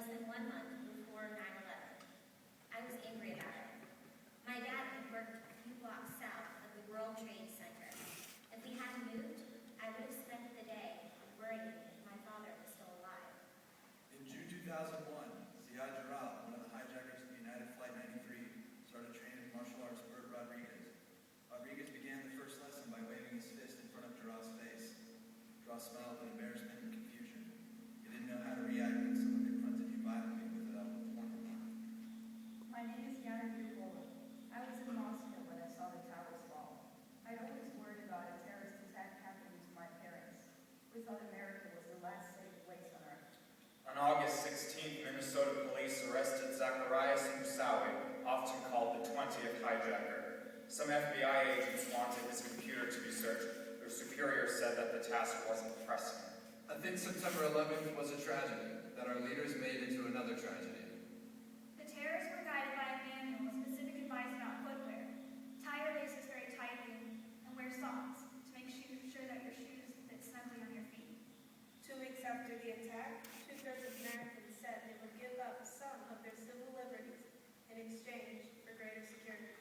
than 1 month before 9/11. I was angry about it. My dad had worked a few blocks south of the World Trade Center. If we hadn't moved, I would have spent the day worrying if my father was still alive. In June 2001, Ziad Jarrah, one of the hijackers of United Flight 93, started training martial arts Bert Rodriguez. Rodriguez began the first lesson by waving his fist in front of Jarrah's face. Jarrah smiled with embarrassment and confusion. He didn't know how to react when someone confronted you violently with a pointed knife. My name is Yana Bukola. I was in Moscow when I saw the towers fall. I'd always worried about a terrorist attack happening to my parents. We thought America was the last safe place on earth. On August 16th, Minnesota police arrested Zacharias Musawi, often called the 20th hijacker. Some FBI agents wanted his computer to be searched. Their superior said that the task wasn't pressing. I think September 11th was a tragedy that our leaders made into another tragedy. The terrorists were guided by a manual with specific advice about footwear. Tie your laces very tightly and wear socks to make sure that your shoes fit snugly on your feet. 2 weeks after the attack, 2/3 of Americans said they would give up some of their civil liberties in exchange for greater security.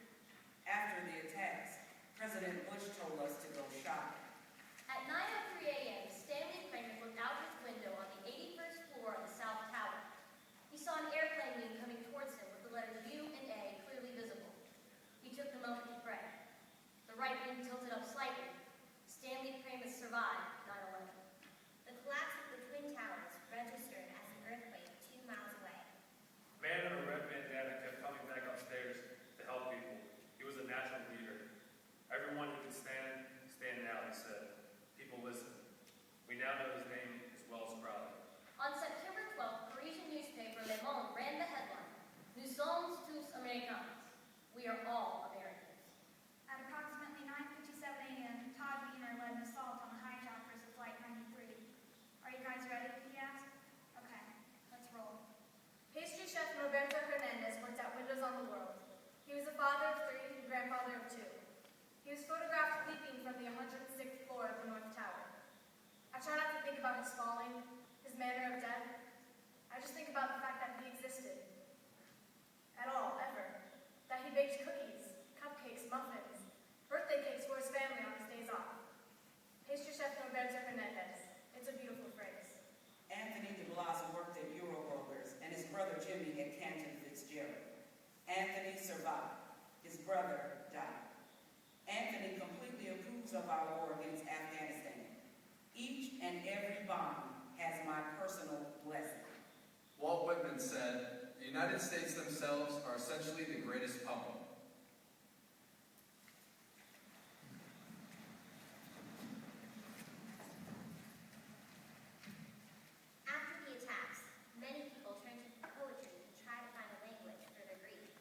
After the attacks, President Bush told us to go shopping. At 9:03 a.m., Stanley Kramer looked out his window on the 81st floor of the South Tower. He saw an airplane wing coming towards him with the letters U and A clearly visible. He took the moment to pray. The right wing tilted up slightly. Stanley Kramer survived 9/11. The collapse of the Twin Towers registered as an earthquake 2 miles away. A man in a red bandana kept coming back upstairs to help people. He was a natural leader. Everyone who could stand now, he said. People listened. We now know his name as well as Crowley. On September 12th, Parisian newspaper Le Monde ran the headline, Nous sommes tous Américains. We are all Americans. At approximately 9:57 a.m., Todd Wiener led an assault on the hijackers of Flight 93. Are you guys ready? He asked. Okay, let's roll. Pastry chef Roberto Hernandez worked at Windows on the World. He was a father of 3 and grandfather of 2. He was photographed leaping from the 106th floor of the North Tower. I try not to think about his falling, his manner of death. I just think about the fact that he existed. At all, ever. That he baked cookies, cupcakes, muffins, birthday cakes for his family on his days off. Pastry chef Roberto Hernandez. It's a beautiful phrase. Anthony de Blas worked at Euroburgers, and his brother Jimmy at Canton Fitzgerald. Anthony survived. His brother died. Anthony completely approves of our war against Afghanistan. Each and every bomb has my personal blessing. Walt Whitman said, the United States themselves are essentially the greatest public. After the attacks, many people turned to poetry to try to find a language for their grief.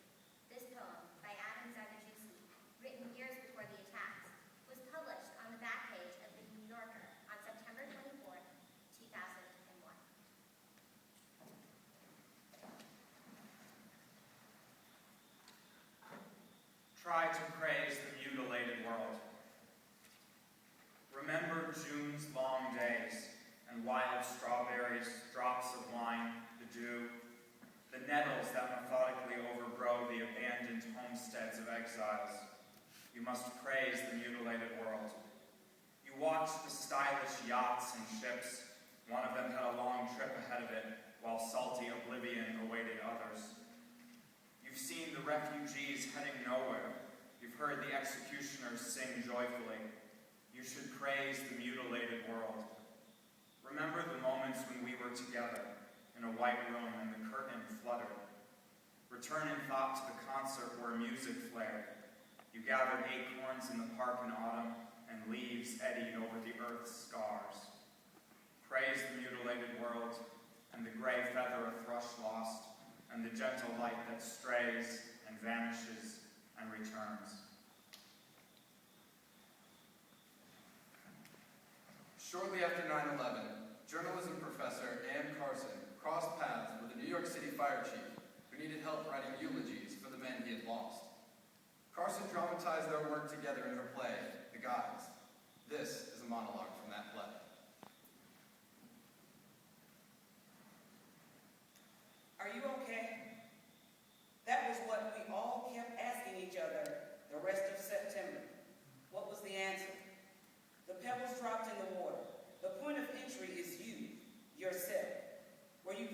This poem, by Adam Zagajusi, written years before the attacks, was published on the back page of The New Yorker on September 24, 2001. Try to praise the mutilated world. Remember June's long days and wild strawberries, drops of wine, the dew, the nettles that methodically overgrow the abandoned homesteads of exiles. You must praise the mutilated world. You watched the stylish yachts and ships. One of them had a long trip ahead of it, while salty oblivion awaited others. You've seen the refugees heading nowhere. You've heard the executioners sing joyfully. You should praise the mutilated world. Remember the moments when we were together in a white room and the curtain fluttered. Return in thought to the concert where music flared. You gathered acorns in the park in autumn, and leaves eddied over the earth's scars. Praise the mutilated world, and the gray feather a thrush lost, and the gentle light that strays and vanishes and returns. Shortly after 9/11, journalism professor Ann Carson crossed paths with the New York City fire chief who needed help writing eulogies for the men he had lost. Carson dramatized their work together in her play, The Guides. This is a monologue from that play.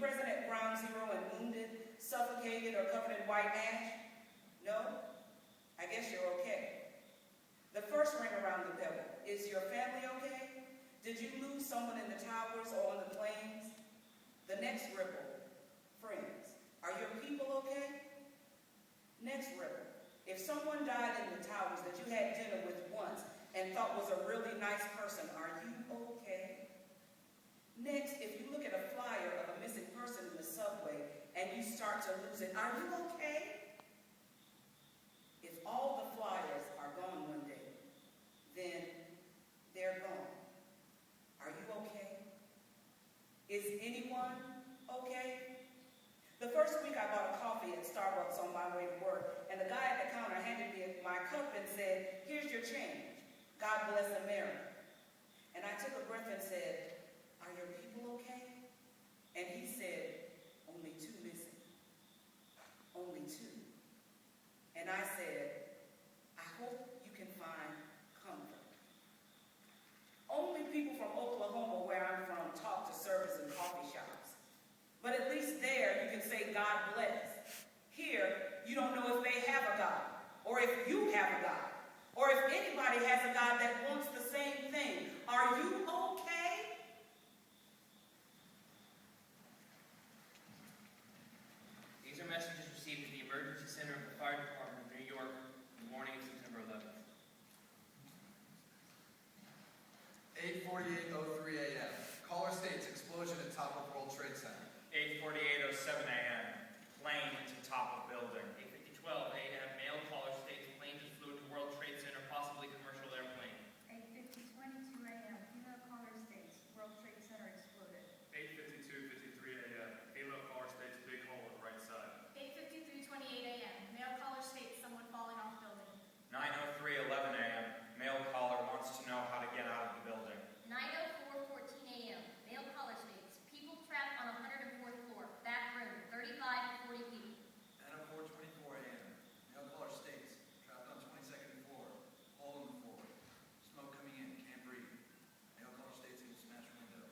present at Ground Zero and wounded, suffocated, or covered in white ash? No? I guess you're okay. The first ring around the bell. Is your family okay? Did you lose someone in the towers or on the plains? The next ripple. Friends. Are your people okay? Next ripple. If someone died in the towers that you had dinner with once and thought was a really nice person, are you okay? Next, if you look at a flyer of a missing person in the subway and you start to lose it, are you okay? If all the flyers are gone one day, then they're gone. Are you okay? Is anyone okay? The first week I bought a coffee at Starbucks on my way to work, and the guy at the counter handed me my cup and said, "Here's your change. God bless America." And I took a breath and said, "Are your people okay?" And he said, "Only 2 missing. Only 2. And I said, "I hope you can find comfort." Only people from Oklahoma, where I'm from, talk to servers in coffee shops. But at least there you can say God bless. Here, you don't know if they have a God, or if you have a God, or if anybody has a God that wants the same thing. Are you okay? These are messages received at the Emergency Center of the Fire Department of New York on the morning of September 11th. 8:48:03 a.m. Caller states explosion at top of World Trade Center. 8:48:07 a.m. Plane into top of building. 8:12 a.m. Male caller states plane just flew into World Trade Center, possibly commercial airplane. 8:22 a.m. Female caller states World Trade Center exploded. 8:52:53 a.m. Female caller states big hole in right side. 8:53:28 a.m. Male caller states someone falling off building. 9:03:11 a.m. Male caller wants to know how to get out of the building. 9:04:14 a.m. Male caller states people trapped on 104th floor, back room, 35 to 40 people. 9:04:24 a.m. Male caller states, trapped on 22nd floor, hole in the floor, smoke coming in, can't breathe. Male caller states he will smash window.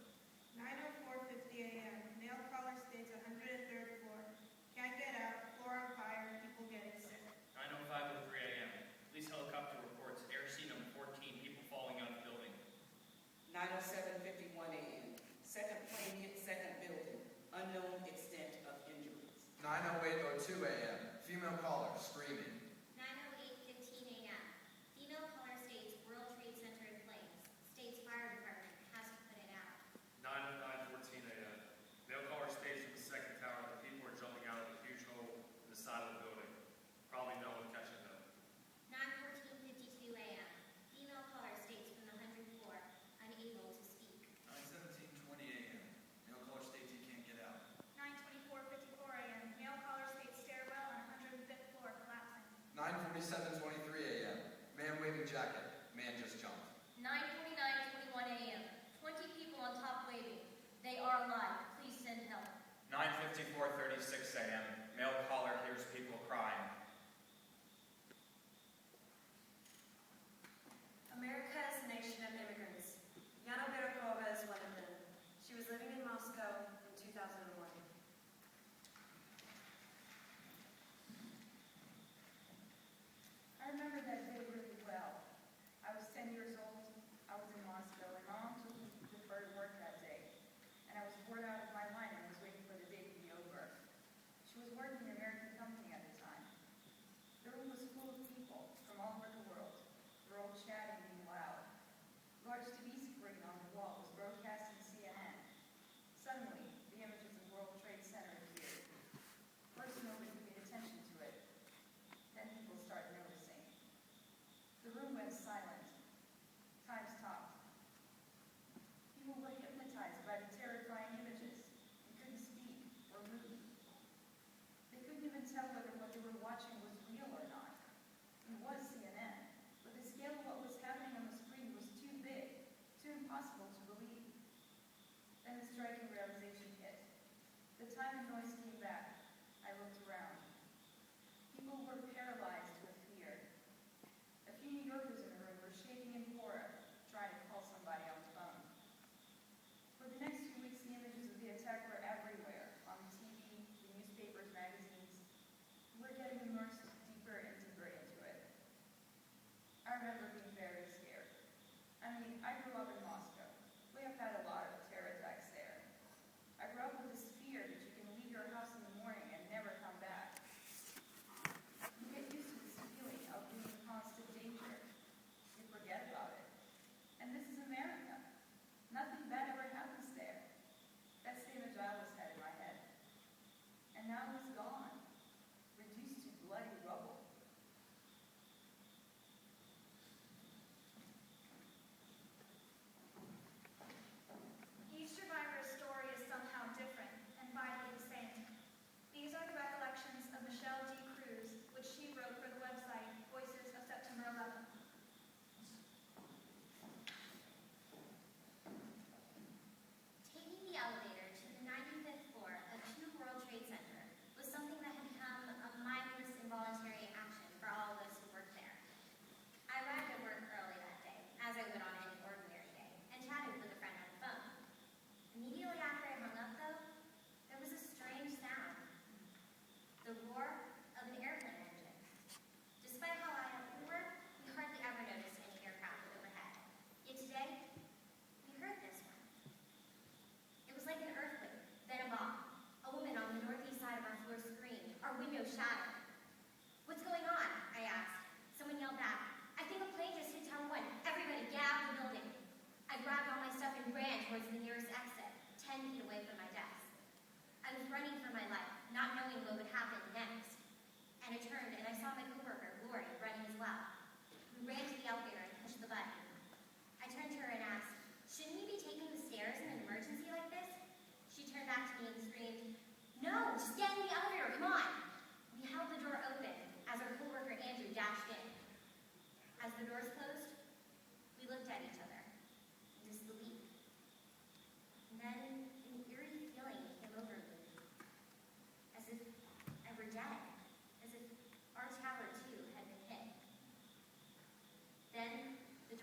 9:04:50 a.m. Male caller states 103rd floor. Can't get out. Floor on fire. People getting sick. 9:05:03 a.m. Police helicopter reports air sea number 14, people falling out of the building. 9:07:51 a.m. Second plane hit second building. Unknown extent of injuries. 9:08:02 a.m. Female caller screaming. 9:08:15 a.m. Female caller states World Trade Center in flames. States fire department has to put it out. 9:14 a.m. Male caller states from the second tower that people are jumping out of a huge hole in the side of the building. Probably no one catching them. 9:14:52 a.m. Female caller states from the 100th floor, unable to speak. 9:17:20 a.m. Male caller states he can't get out. 9:24:54 a.m. Male caller states stairwell on 105th floor collapsing. 9:47:23 a.m. Man waving jacket. Man just jumped. 9:49:21 a.m. 20 people on top waving. They are alive. Please send help. 9:54:36 a.m. Male caller hears people crying. America is a nation of immigrants. Yana Berekova is one of them. She was living in Moscow in 2001. I remember that day really well. I was 10 years old. I was in Moscow, and Mom took me to defer to work that day. And I was bored out of my mind and was waiting for the day to be over. She was working in an American company at the time. The room was full of people from all over the world. They were all chatting and loud. Large TV screen on the wall was broadcasting CNN. Suddenly, the images of World Trade Center appeared. First, nobody paid attention to it. Then people started noticing. The room went silent. Time stopped. People were hypnotized by the terrifying images and couldn't speak or move. They couldn't even tell whether what they were watching was real or not. It was CNN, but the scale of what was happening on the screen was too big, too impossible to believe. Then a striking realization hit. The time and noise came back. I looked around. People were paralyzed with fear. A few New Yorkers in the room were shaking in horror, trying to call somebody on the phone. For the next 2 weeks, the images of the attack were everywhere,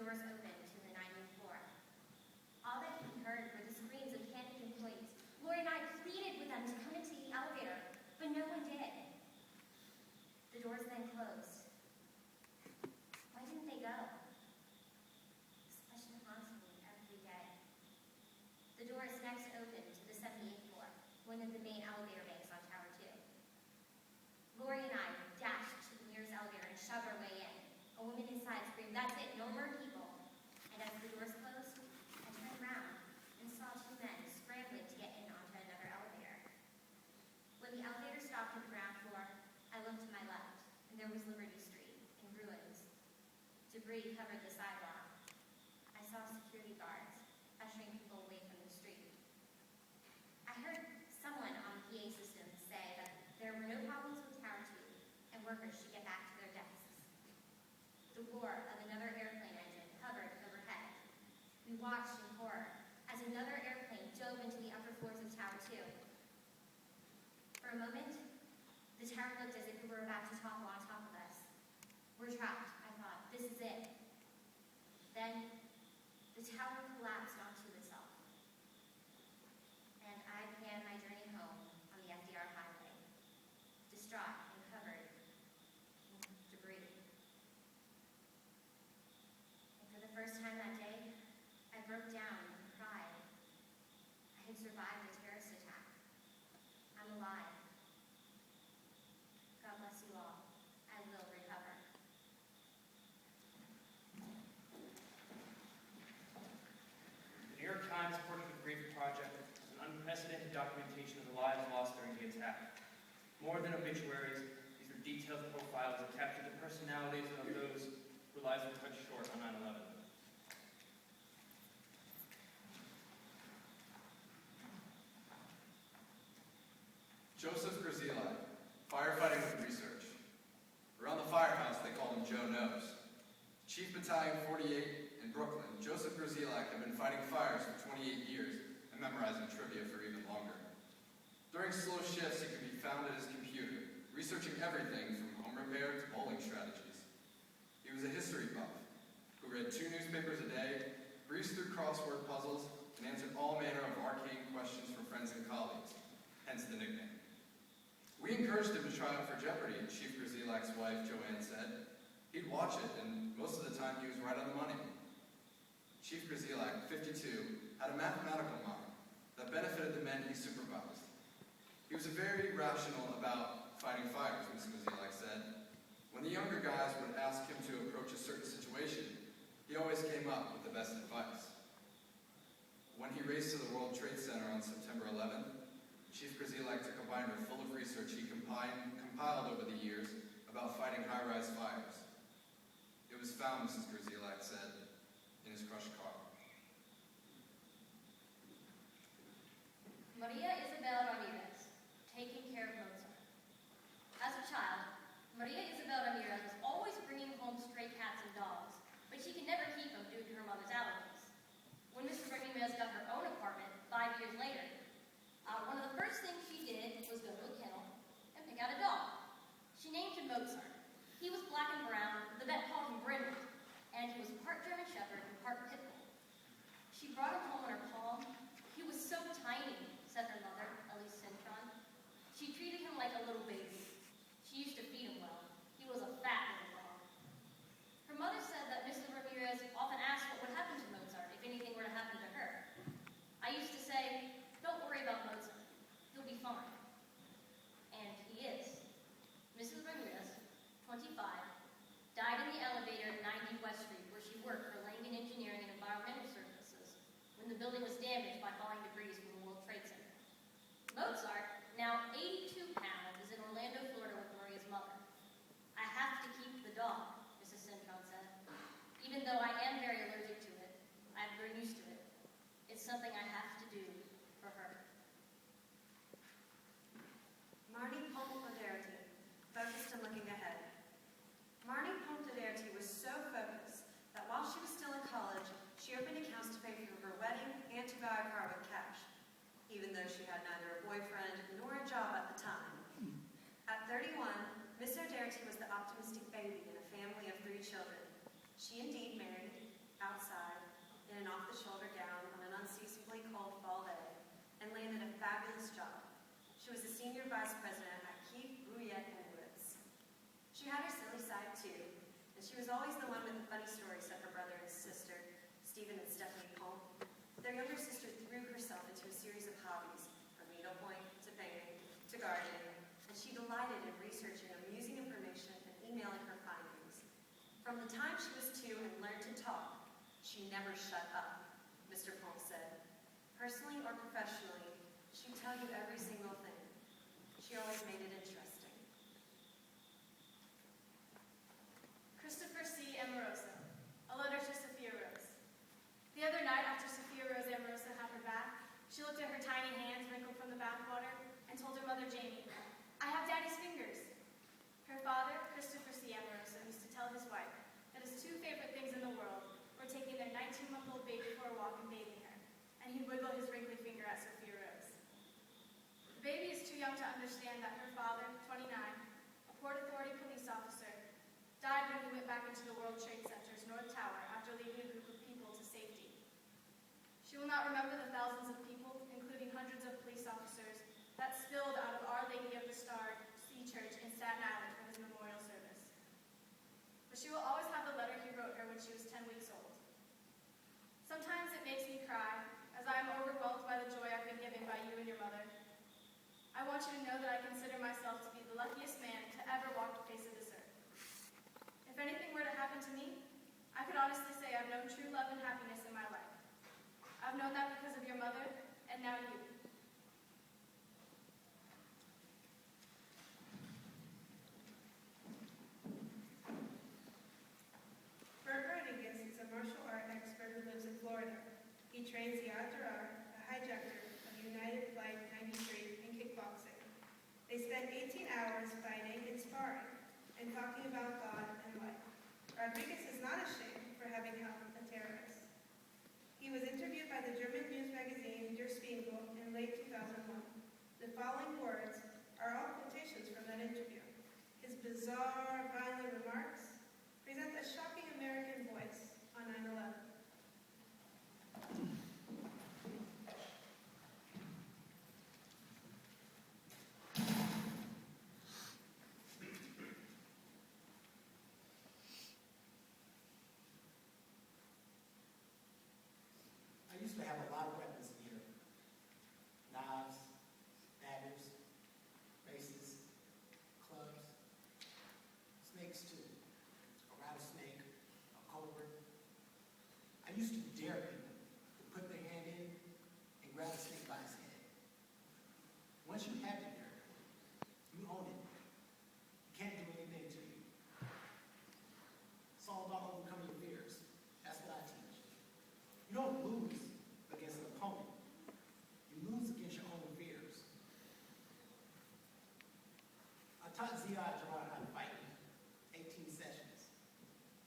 doors opened to the 90th floor. All that he heard were the screams of panicked employees. Lori and I pleaded with them to come into the elevator, but no one did. The doors then closed. Why didn't they go? This question haunts me every day. The doors next opened to the 78th floor, one of the main elevator banks on Tower 2. Lori and I dashed to the nearest elevator and shoved our way in. A woman inside screamed, "That's it, no more people." And as the doors closed, I turned around and saw two men scrambling to get in onto another elevator. When the elevator stopped at the ground floor, I looked to my left, and there was Liberty Street in ruins. Debris covered the sidewalk. I saw security guards ushering people away from the street. I heard someone on the PA system say that there were no problems with Tower 2, and workers should get back to their desks. The roar of another airplane engine hovered overhead. We watched in horror as another airplane dove into the upper floors of Tower 2. For a moment, the tower looked as if it were about to topple on top of us. We're trapped, I thought. This is it. Then, the tower collapsed onto itself. And I began my journey home on the FDR highway, distraught and covered in debris. And for the first time that day, I broke down and cried. I had survived a terrorist attack. I'm alive. God bless you all. I will recover. The New York Times Portrait of Grief Project is an unprecedented documentation of the lives lost during the attack. More than obituaries, these are detailed profiles that capture the personalities of those whose lives were cut short on 9/11. Joseph Grzilak, firefighting with research. Around the firehouse, they called him Joe Knows. Chief Battalion 48 in Brooklyn, Joseph Grzilak had been fighting fires for 28 years and memorizing trivia for even longer. During slow shifts, he could be found at his computer, researching everything from home repair to bowling strategies. He was a history buff who read 2 newspapers a day, breezed through crossword puzzles, and answered all manner of arcane questions for friends and colleagues, hence the nickname. We encouraged him to try out for Jeopardy, Chief Grzilak's wife, Joanne, said. He'd watch it, and most of the time he was right on the money. Chief Grzilak, 52, had a mathematical mind that benefited the men he supervised. He was very rational about fighting fires, Ms. Grzilak said. When the younger guys would ask him to approach a certain situation, he always came up with the best advice. When he raced to the World Trade Center on September 11th, Chief Grzilak took a binder full of research he compiled over the years about fighting high-rise fires. It was found, Mrs. Grzilak said, in his crushed car. Maria Isabel Ramirez, taking care of Mozart. As a child, Maria Isabel Ramirez was always bringing home stray cats and dogs, but she could never keep them due to her mother's allergies. When Mrs. Ramirez got her own apartment 5 years later, one of the first things she did was go to a kennel and pick out a dog. She named him Mozart. He was black and brown, the vet called him Brindle, and he was part German Shepherd and part Pit Bull. She brought him home on her palm. He was so tiny, said her mother. younger sister threw herself into a series of hobbies, from needlepoint to painting to gardening, and she delighted in researching amusing information and emailing her findings. From the time she was 2 and learned to talk, she never shut up, Mr. Pont said. Personally or professionally, she'd tell you every single thing. She always made it interesting. Christopher C. Amoroso, a letter to Sophia Rose. The other night, after Sophia Rose Amoroso had her bath, she looked at her tiny hands wrinkled from the bathwater and told her mother Jamie, "I have Daddy's fingers." Her father, Christopher C. Amoroso, used to tell his wife that his 2 favorite things in the world were taking their 19-month-old baby for a walk and bathing her, and he'd wiggle his wrinkly finger at Sophia Rose. The baby is too young to understand that her father, 29, a Port Authority police officer, died when he went back into the World Trade Center's North Tower after leading a group of people to safety. She will not remember the thousands of people, including hundreds of police officers, that spilled out of Our Lady of the Star Sea Church in Staten Island for his memorial service. But she will always have the letter he wrote her when she was 10 weeks old. Sometimes it makes me cry, as I am overwhelmed by the joy I've been given by you and your mother. I want you to know that I consider myself to be the luckiest man to ever walk the face of this earth. If anything were to happen to me, I could honestly say I've known true love and happiness in my life. I've known that because of your mother, and now you. Bert Rodriguez is a martial art expert who lives in Florida. He trains Ziad Jarrah, a hijacker of United Flight 93, in kickboxing. They spend 18 hours fighting and sparring and talking about God and life. Rodriguez is not ashamed for having helped a terrorist. He was interviewed by the German news magazine Der Spiegel in late 2001. The following words are all quotations from that interview. His bizarre, violent remarks present a shocking American voice on 9/11. I used to have a lot of weapons in here. Knives, daggers, maces, clubs, snakes too. A rattlesnake, a cobra. I used to dare people to put their hand in and grab a snake by his head. Once you have it there, you own it. You can't do anything to you. It's all about overcoming your fears. That's what I teach. You don't lose against an opponent. You lose against your own fears. I taught Ziad Jarrah how to fight. 18 sessions.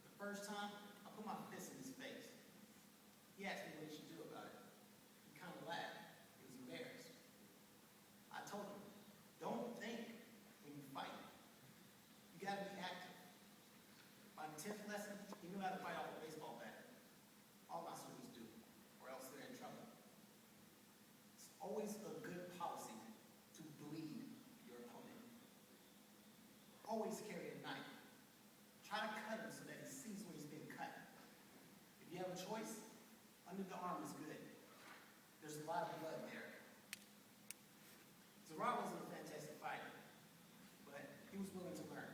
The first time, I put my fist in his face. He asked me what he should do about it. He kind of laughed. He was embarrassed. I told him, don't think when you fight. You got to be active. By the 10th lesson, he knew how to fight off a baseball bat. All my students do, or else they're in trouble. It's always a good policy to bleed your opponent. Always carry a knife. Try to cut him so that he sees when he's being cut. If you have a choice, under the arm is good. There's a lot of blood there. Zarah wasn't a fantastic fighter, but he was willing to learn.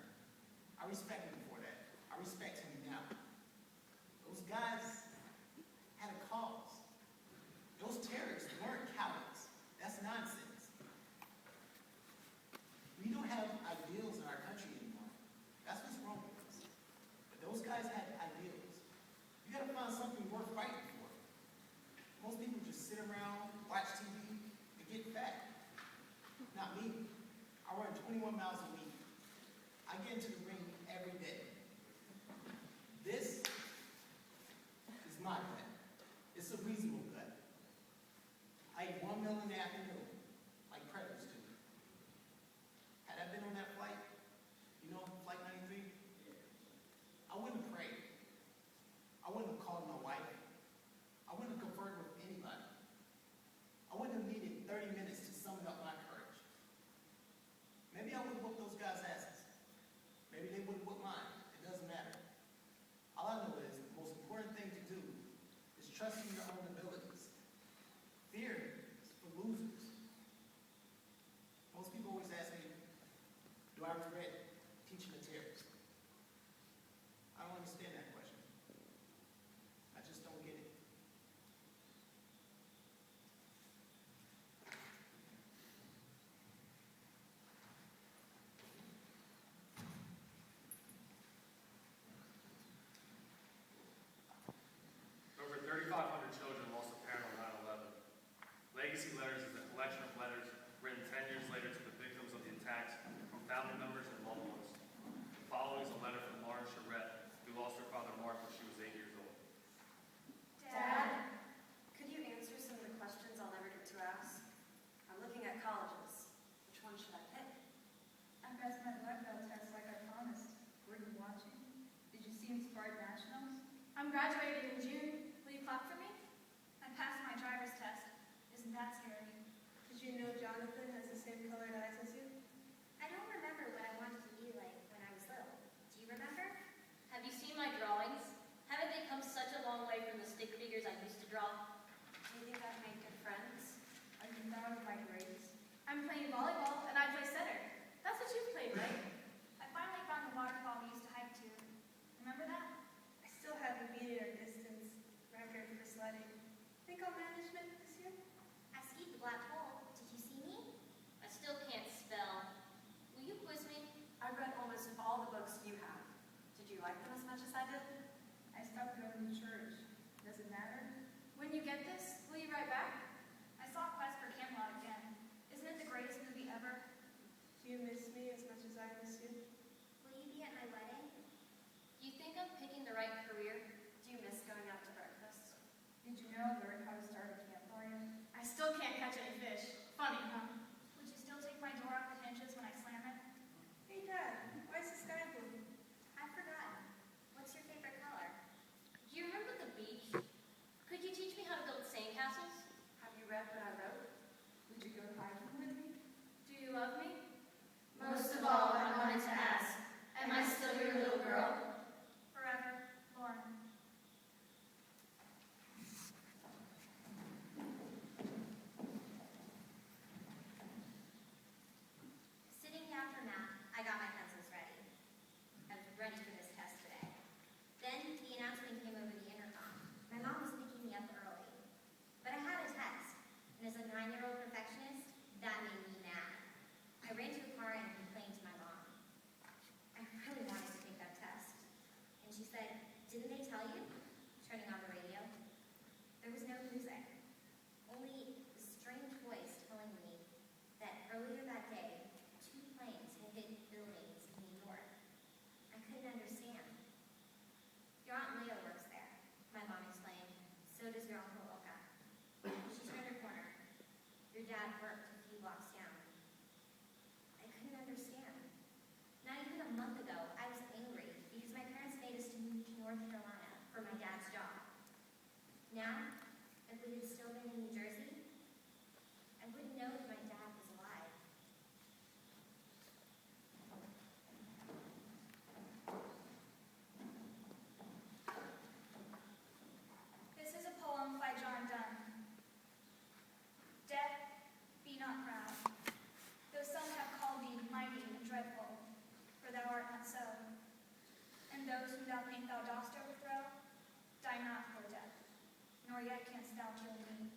I respect him for that. I respect him now. Those guys had a cause. Those terrorists weren't cowards. That's nonsense. We don't have ideals in our country anymore. That's what's wrong with us. But those guys had ideals. You gotta find something worth fighting for. Most people just sit around, watch TV, and get fat. Not me. I run 21 miles a week. I get into the ring every day. This is my gut. It's a reasonable gut. I eat 1 meal in the afternoon, like predators do. Had I been on that flight, Flight 93, I wouldn't have prayed. I wouldn't have called my wife. I wouldn't have conferred with anybody. I wouldn't have needed 30 minutes to summon up my courage. Maybe I would have whooped those guys' asses. Maybe you know, learn how to start a campfire. I still can't catch any fish. Funny, huh? Would you still take my door off the hinges when I slam it? Hey, Dad, why is the sky blue? I've forgotten. What's your favorite color? Do you remember the beach? Could you teach me how to build sandcastles? Have you read what I wrote? Would you go hiking with me? Do you love me? Most of all, I wanted to ask, am I still your little girl? Forever, Lauren. Sitting down for math, I got my pencils ready. I was ready for this test today. Then the announcement came over the intercom. My mom was picking me up early. But I had a test, and as a 9-year-old perfectionist, that made me mad. I ran to the car and complained to my mom. I really wanted to take that test. And she said, "Didn't they tell you?" Turning on the radio. There was no music. Only the strange voice telling me that earlier that day, 2 planes had hit buildings in New York. I couldn't understand. "Your Aunt Leo works there," my mom explained. "So does your Uncle Oka." She turned a corner. "Your dad worked a few blocks down." I couldn't understand. Not even a month ago, I was angry because my parents made us to move to North Carolina for my dad's job. Now, if we had still been in New Jersey, I wouldn't know if my dad was alive. This is a poem by John Donne. Death, be not proud, though some have called thee mighty and dreadful, for thou art not so. And those whom thou think thou dost overthrow, die not, poor death, nor yet canst thou kill me.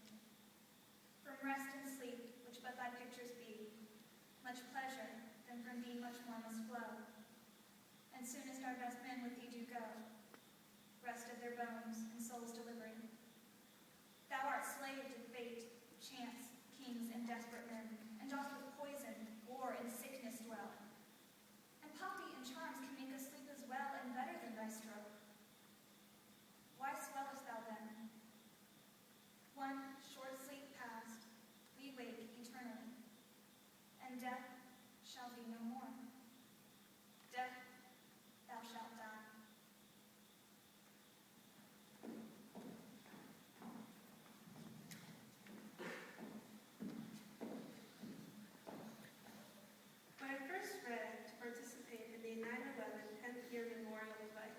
From rest and sleep, which but thy pictures be, much pleasure, then from thee much more must flow. And soonest our best men with thee do go, rest of their bones and souls delivering. Thou art slave to fate, chance, kings, and desperate men, and dost with poison, war, and sickness dwell. And poppy and charms can make us sleep as well and better than thy stroke. Why swellest thou then? One short sleep past, we wake eternally, and death shall be no more. Death, thou shalt die. When I first read to participate in the 9/11 10th year memorial play,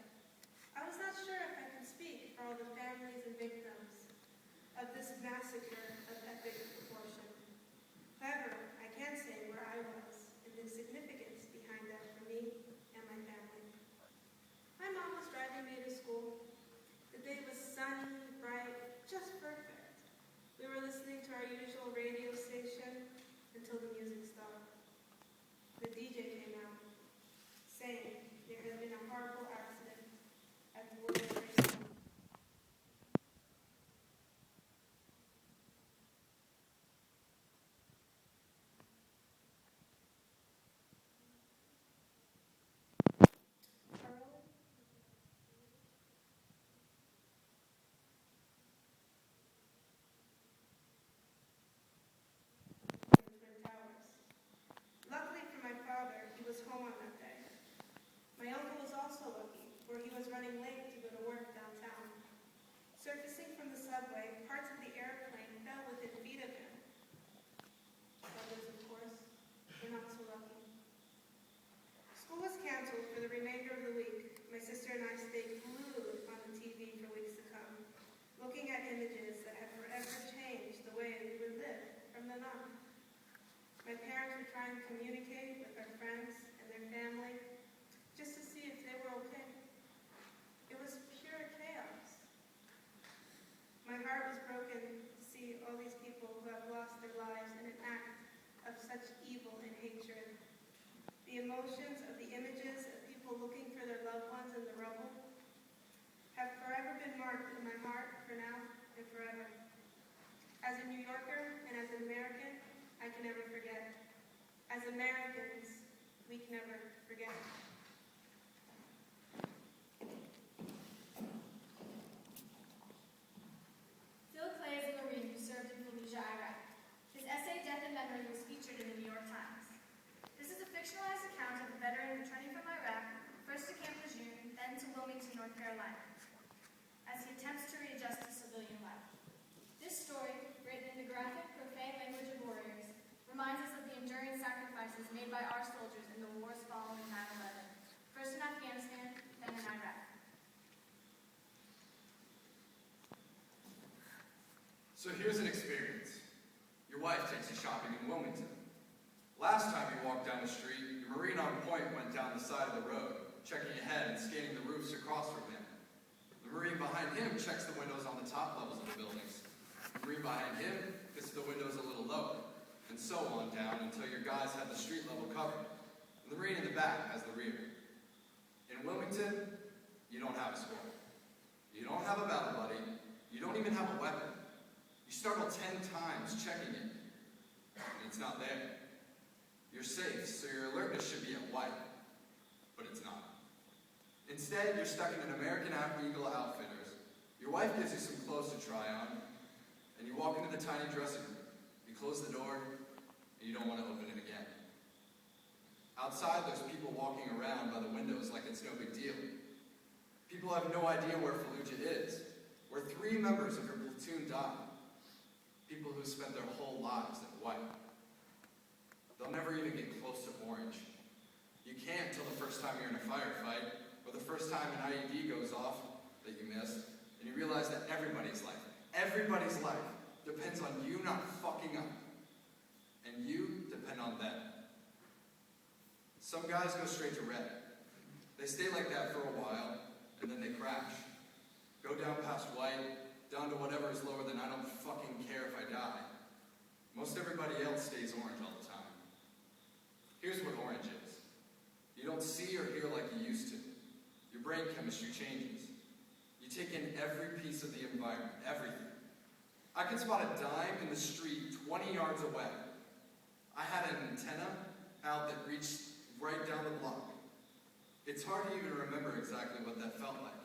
I was not sure if I could speak for all the families and victims of this massacre of epic proportion. However, I can say where I was and the significance behind that for me and my family. My mom was driving me to school. The day was sunny, bright, just perfect. We were listening to our usual radio station until the music stopped. The DJ came out, saying there had been a horrible accident at the World Trade Center. Twin Towers. Luckily for my father, he was home on that day. My uncle was also lucky, for he was running late to go to work downtown. Surfacing from the subway, parts of the airplane fell within feet of him. Others, of course, were not so lucky. School was canceled for the remainder of the week. My sister and I stayed glued on the TV for weeks to come, looking at images that had forever changed the way we would live from then on. My parents were trying to communicate with our friends and their family just to see if they were okay. It was pure chaos. My heart was broken to see all these people who have lost their lives in an act of such evil and hatred. The emotions of the images of people looking for their loved ones in the rubble have forever been marked in my heart for now and forever. As a New Yorker and as an American, I can never forget. As Americans, we can never forget. sacrifices made by our soldiers in the wars following 9/11, first in Afghanistan, then in Iraq. So here's an experience. Your wife takes you shopping in Wilmington. Last time you walked down the street, your Marine on point went down the side of the road, checking ahead and scanning the roofs across from him. The Marine behind him checks the windows on the top levels of the buildings. The Marine behind him gets the windows a little lower, and so on down until your guys have the street level covered, and the Marine in the back has the rear. In Wilmington, you don't have a squad. You don't have a battle buddy. You don't even have a weapon. You struggle 10 times checking it, and it's not there. You're safe, so your alertness should be at white, but it's not. Instead, you're stuck in an American Eagle Outfitters. Your wife gives you some clothes to try on, and you walk into the tiny dressing room. You close the door, and you don't want to open it again. Outside, there's people walking around by the windows like it's no big deal. People have no idea where Fallujah is, where 3 members of your platoon died. People who spent their whole lives at white. They'll never even get close to orange. You can't till the first time you're in a firefight, or the first time an IED goes off that you missed, and you realize that everybody's life depends on you not fucking up. And you depend on them. Some guys go straight to red. They stay like that for a while, and then they crash. Go down past white, down to whatever is lower than I don't fucking care if I die. Most everybody else stays orange all the time. Here's what orange is. You don't see or hear like you used to. Your brain chemistry changes. You take in every piece of the environment, everything. I could spot a dime in the street 20 yards away. I had an antenna out that reached right down the block. It's hard to even remember exactly what that felt like.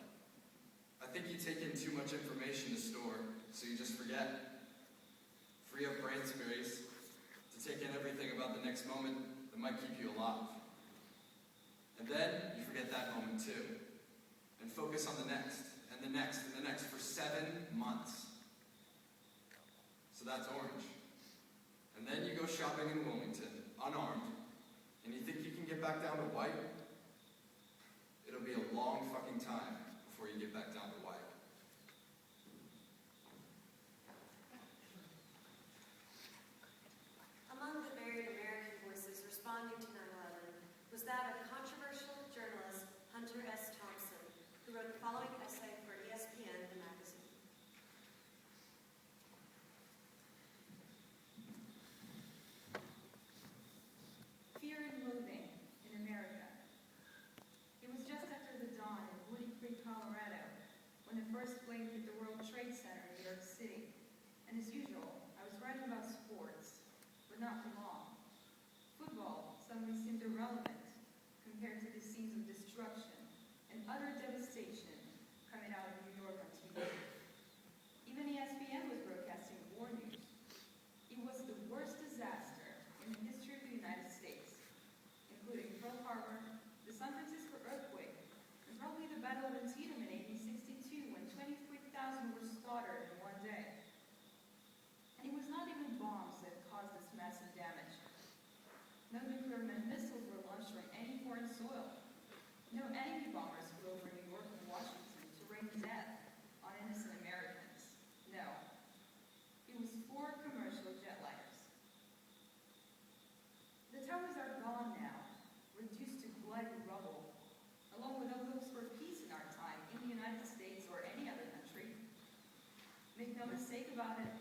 I think you take in too much information to store, so you just forget. Free up brain space to take in everything about the next moment that might keep you alive. And then you forget that moment too, and focus on the next, and the next, and the next for 7 months. So that's orange. And then you go shopping in Wilmington, unarmed, and you think you can get back down to white? It'll be a long fucking time before you get back down to white. Among the varied American voices responding to 9/11 was that of controversial journalist Hunter S. Thompson, who wrote the following essay for ESPN, the magazine. Fear and loathing in America. It was just after the dawn in Woody Creek, Colorado, when the first plane hit the World Trade Center in New York City. And as usual, I was writing about sports, but not for long. Football suddenly seemed irrelevant compared to the scenes of destruction and utter devastation coming out of New York on TV. Even ESPN was broadcasting war news. It was the worst disaster in the history of the United States, including Pearl Harbor, the San Francisco earthquake, and probably the Battle of Antietam in 1862 when 23,000 were slaughtered in one day. And it was not even bombs that caused this massive damage. No nuclear missiles were launched from any foreign soil. No enemy bombers flew over New York and Washington to rain death on innocent Americans. No. It was 4 commercial jetliners. The towers are gone now, reduced to bloody rubble, along with all hopes for peace in our time in the United States or any other country. Make no mistake about it,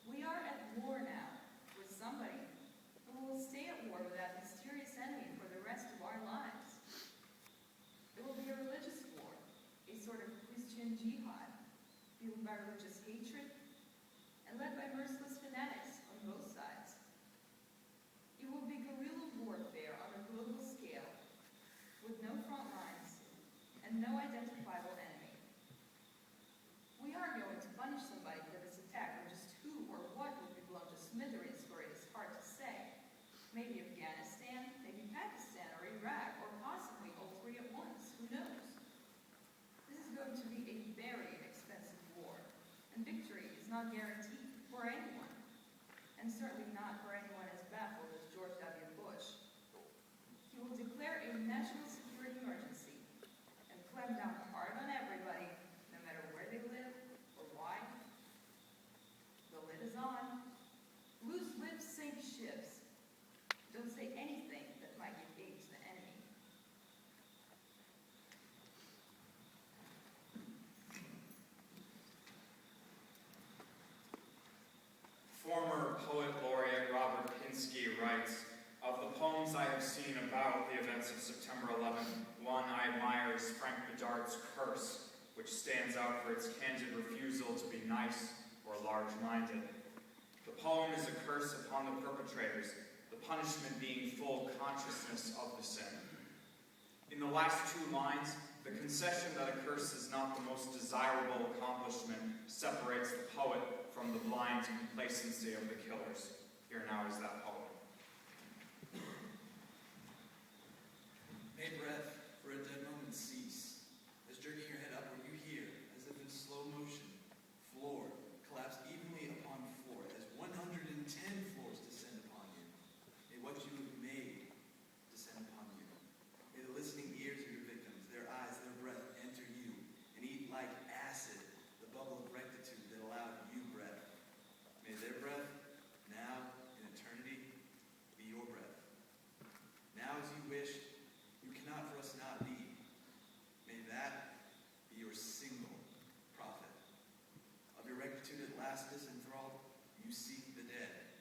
we are at war now with somebody, and we will stay at war with that mysterious enemy for the rest of our lives. It will be a religious war, a sort of Christian jihad, fueled by religious hatred and led by merciless fanatics on both sides. It will be guerrilla warfare on a global scale, with no front lines and no identifiable enemy. We are going to punish somebody for this attack, and just who or what will be blown to smithereens for it is hard to say. Maybe Afghanistan, maybe Pakistan or Iraq, or possibly all 3 at once. Who knows? This is going to be a very expensive war, and victory is not guaranteed for anyone, and certainly not for anyone as baffled as George W. Bush, events of September 11th, one I admire is Frank Bedard's Curse, which stands out for its candid refusal to be nice or large-minded. The poem is a curse upon the perpetrators, the punishment being full consciousness of the sin. In the last two lines, the concession that a curse is not the most desirable accomplishment separates the poet from the blind complacency of the killers. Here now is that poem. May breath for a dead moment cease, as jerking your head upward you hear, as if in slow motion, floor collapse evenly upon floor, as 110 floors descend upon you. May what you have made descend upon you. May the listening ears of your victims, their eyes, their breath enter you, and eat like acid the bubble of rectitude that allowed you breath. May their breath, now in eternity, be your breath. Now as you wished, you cannot for us not be. May that be your single prophet. Of your rectitude at last disenthralled, you seek the dead.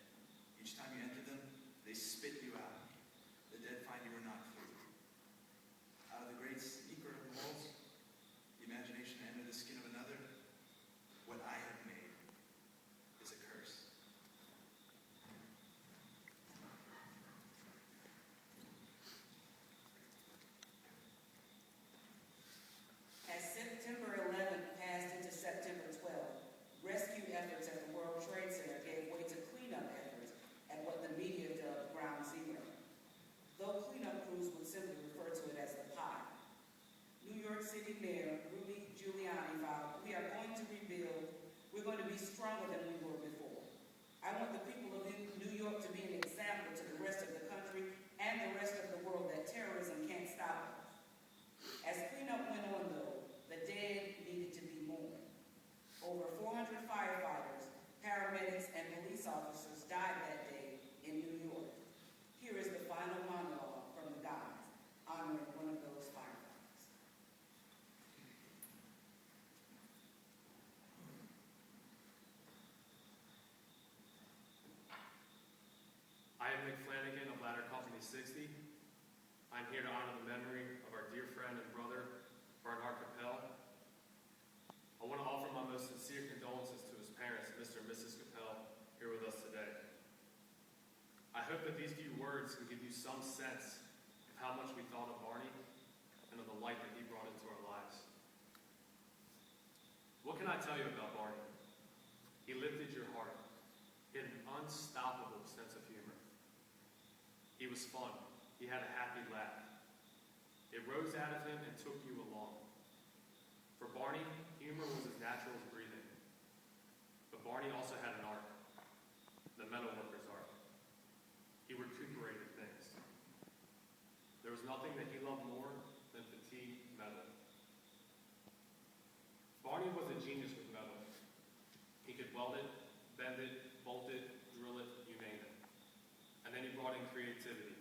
Each time you enter them, they spit you out. The dead find you are not free. Out of the great secret of the walls, the imagination to enter the skin of another, what I have made is a curse. As September 11th passed into September 12th, rescue efforts at the World Trade Center gave way to cleanup efforts at what the media dubbed Ground Zero, though cleanup crews would simply refer to it as the pie. New York City Mayor Rudy Giuliani vowed, "We are going to rebuild. We're going to be stronger than we were before. I want the people of New York to be an example to the rest of the country and the rest of the world that terrorism can't stop us." As cleanup went on, though, the dead needed to be mourned. Over 400 firefighters, paramedics, and police officers died that day in New York. Here is the final monologue from the guys, honoring one of those firefighters. I am Nick Flanagan of Ladder Company 60. I'm here to honor the memory of our dear friend and brother, Bernard Capel. I want to offer my most sincere condolences to his parents, Mr. and Mrs. Capel, here with us today. I hope that these few words can give you some sense of how much we thought of Barney and of the light that he brought into our lives. What can I tell you about Barney? He lifted your heart. He had an unstoppable sense of humor. He was fun. He had a happy laugh. It rose out of him and took you along. For Barney, humor was as natural as breathing. But Barney also had an art, the metalworker's art. He recuperated things. There was nothing that he loved more than fatigue metal. Barney was a genius with metal. He could weld it, bend it, bolt it, drill it, you name it. And then he brought in creativity.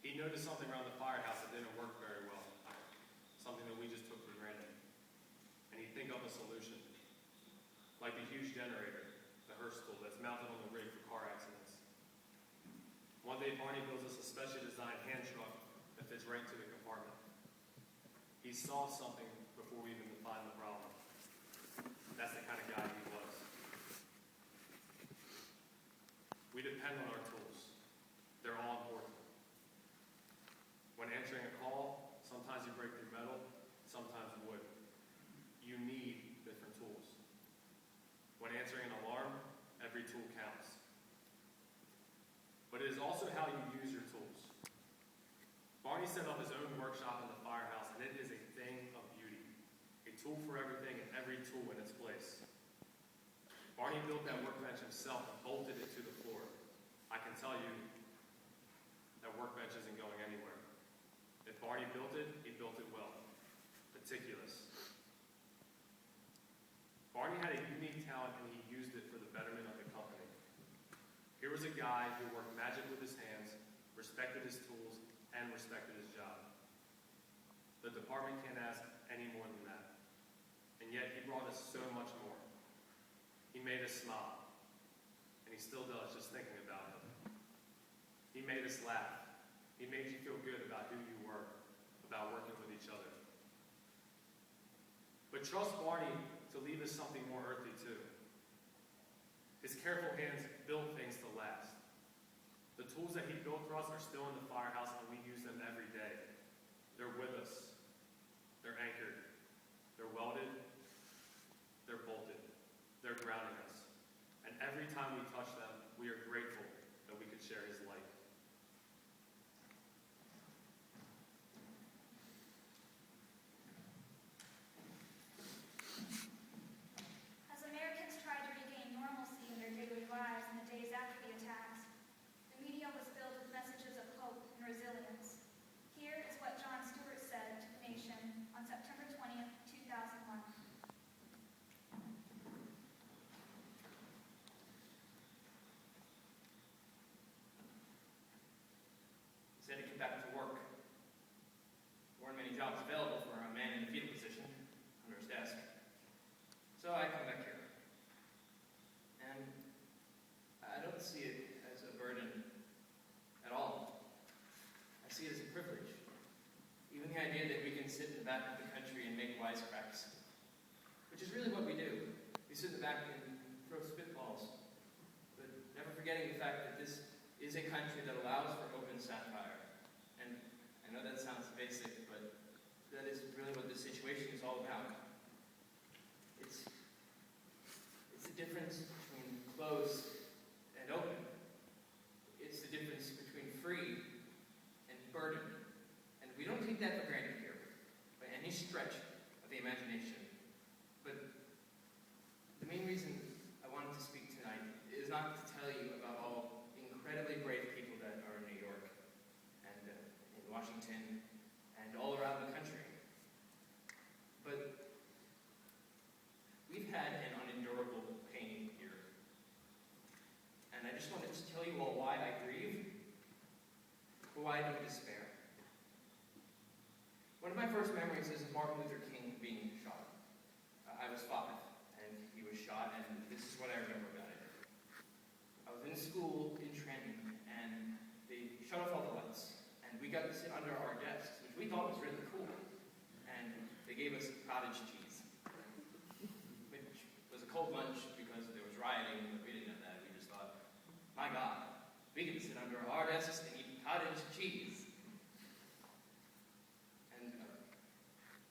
He noticed something around the firehouse that didn't work very well, something that we just took for granted. And he'd think of a solution, like the huge generator, the Hearst tool that's mounted on the rig for car accidents. One day, Barney builds us a specially designed hand truck that fits right into the compartment. He saw something before we even defined the problem. That's the kind of guy he was. We depend on our tools. They're all important. When answering a call, sometimes you break through metal, sometimes wood. You need different tools. When answering an alarm, every tool counts. But it is also how you use your tools. Barney set up his own workshop in the firehouse, and it is a thing of beauty. A tool for everything and every tool in its place. Barney built that workbench himself and bolted it to the floor. I can tell you that workbench isn't going anywhere. If Barney built it, he built it well. Meticulous. Barney had a unique talent and he used it for the betterment of the company. Here was a guy who worked magic with his hands, respected his tools, and respected his job. The department can't ask any more than that. And yet he brought us so much more. He made us smile. And he still does, just thinking about it. He made us laugh. He made you feel good about who you were, about working with each other. But trust Barney to leave us something more earthly too. His careful hands built things to last. The tools that he built for us are still in the firehouse and we use them every day. They're with us. They're anchored. They're welded. They're bolted. They're grounding us. And every time we touch them, we are grateful that we could share his light. As Americans tried to regain normalcy in their daily lives in the days after the attacks, the media was filled with messages of hope and resilience. Here is what Jon Stewart said to the nation on September 20th, 2001. He said to get back to work. There weren't many jobs available for a man in the fetal position under his desk. So I come back here. And I don't see it as a burden at all. I see it as a privilege. Even the idea that we can sit in the back of the country and make wisecracks, which is really what we do. We sit in the back and throw spitballs, but never forgetting the fact that this is a country that allows for open satire. And I know that sounds basic, but that is really what this situation is all about. It's the difference between closed and open. It's the difference between free and burden. And we don't take that for granted here by any stretch of the imagination. But the main reason I wanted to speak tonight is not to tell you about all the incredibly brave people that are in New York and in Washington and all around the country. But we've had an unendurable pain here. And I just wanted to tell you all why I grieve, but why I don't despair. One of my first memories is of Martin Luther King being shot. I was 5, and he was shot, and this is what I remember about it. I was in school in Trenton, and they shut off all the lights, and we got to sit under our desks, which we thought was really cool. And they gave us cottage cheese, which was a cold lunch because there was rioting, but we didn't know that. We just thought, my God, we can sit under our desks and eat cottage cheese. And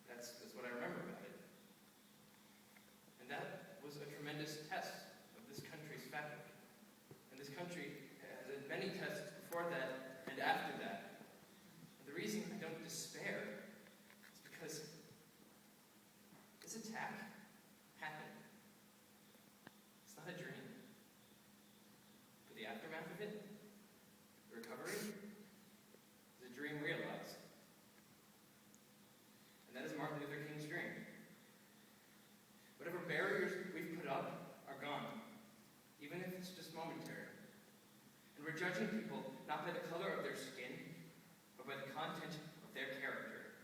that's what I remember about it. And that was a tremendous test of this country's fabric. And this country has had many tests before that and after that. And the reason I don't despair is because this attack happened. It's not a dream. But the aftermath of it, the recovery, is a dream realized. And that is Martin Luther King's dream. Whatever barriers we've put up are gone, even if it's just momentary. And we're judging people not by the color of their skin, but by the content of their character.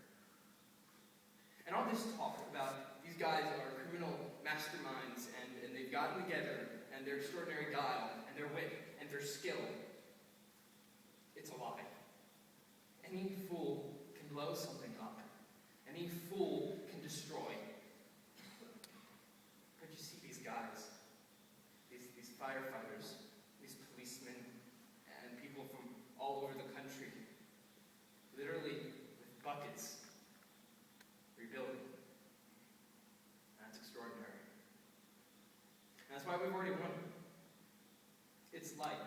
And all this talk about these guys are criminal masterminds and they've gotten together and their extraordinary guile and their wit and their skill, it's a lie. Any fool can blow something up. Any fool can destroy. But you see these guys, these firefighters, these policemen, and people from all over the country, literally with buckets, rebuilding. That's extraordinary. And that's why we've already won. It's light.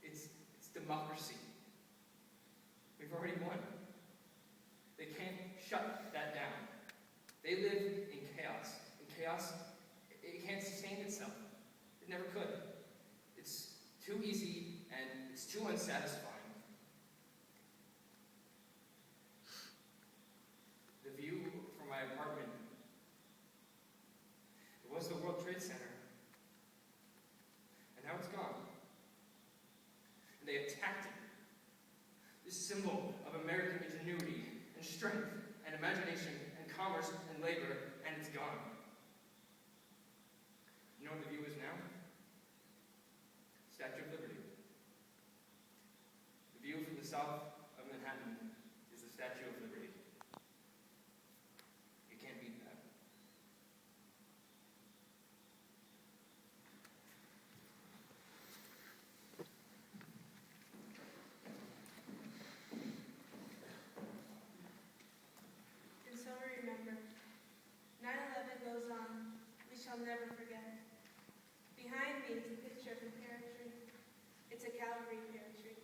It's democracy. We've already won. They can't shut that down. They live in chaos. And chaos, it can't sustain itself. It never could. It's too easy and it's too unsatisfying. The view from my apartment, it was the World Trade Center. And now it's gone. And they attacked it. This symbol of American ingenuity and strength and imagination and commerce and labor, and it's gone. You know what the view is now? Statue of Liberty. The view from the south of Manhattan is the Statue of Liberty. You can't beat that. And so we remember. 9/11 goes on. We shall never forget. Behind me is a picture of a pear tree. It's a Calvary pear tree.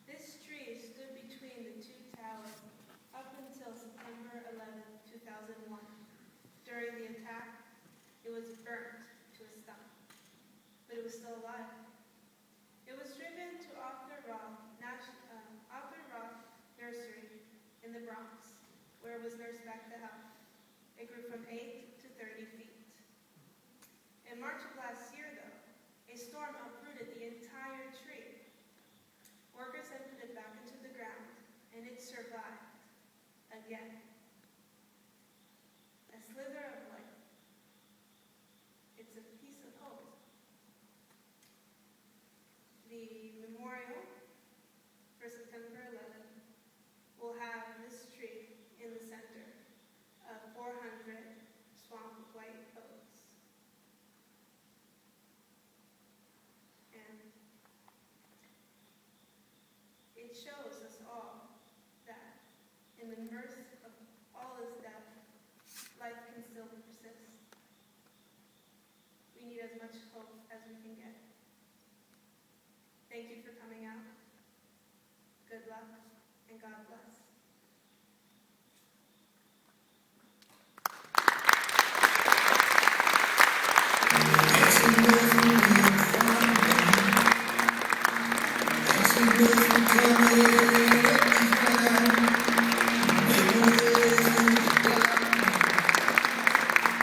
This tree stood between the two towers up until September 11, 2001. During the attack, it was burnt to a stump, but it was still alive. It was driven to Arthur Rock Nursery in the Bronx, where it was nursed back to health. It grew from 8 to 30 feet. In March of last year, though, a storm uprooted the entire tree. Workers had put it back into the ground, and it survived again. A slither of light. It's a piece of hope. The memorial for September 11 will have this tree in the center of 400 swamp white oaks. And it shows us all that in the midst of all this death, life can still persist. We need as much hope as we can get. Thank you for coming out. Good luck, and God bless.